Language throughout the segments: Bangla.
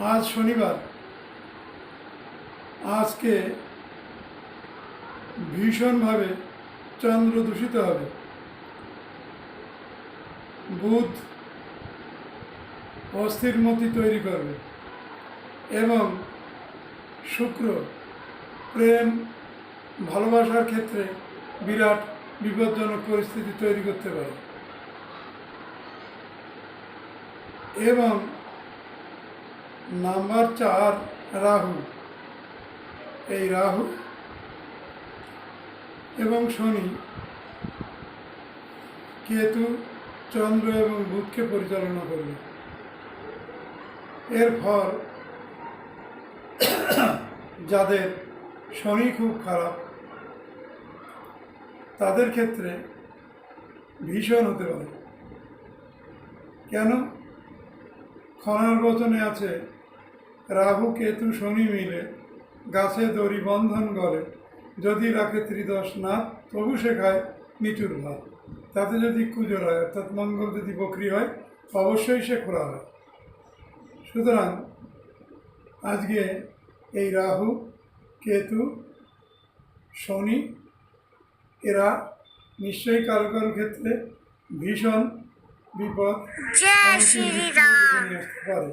আজ শনিবার। আজকে ভীষণভাবে চন্দ্র দূষিত হবে। বুধ অস্থির মতি তৈরি করবে এবং শুক্র প্রেম ভালোবাসার ক্ষেত্রে বিরাট বিপজ্জনক পরিস্থিতি তৈরি করতে পারে এবং নাম্বার 4 রাহু। এই রাহু এবং শনি, কেতু, চন্দ্র এবং বুধকে পরিচালনা করবে। এর ফল যাদের শনি খুব খারাপ তাদের ক্ষেত্রে ভীষণ হতে পারে। কেন? খনার বচনে আছে, রাহু কেতু শনি মিলে গাছে দড়ি বন্ধন করে, যদি রাখে ত্রিদশ নাথ তবু সে খায় নিচুর ভাত। তাতে যদি কুজোর হয়, অর্থাৎ মঙ্গল যদি বকরি হয়, অবশ্যই সে খোলা হয়। সুতরাং আজকে এই রাহু কেতু শনি এরা নিশ্চয়ই কারো কারো ক্ষেত্রে ভীষণ বিপদ নিয়ে আসতে পারে।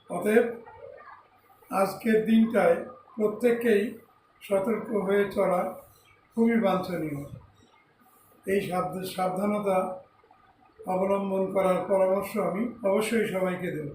অতএব আজকের দিনটায় প্রত্যেককেই সতর্ক হয়ে চলা খুবই বাঞ্ছনীয়। এই সাবধানতা অবলম্বন করার পরামর্শ আমি অবশ্যই সবাইকে দেব।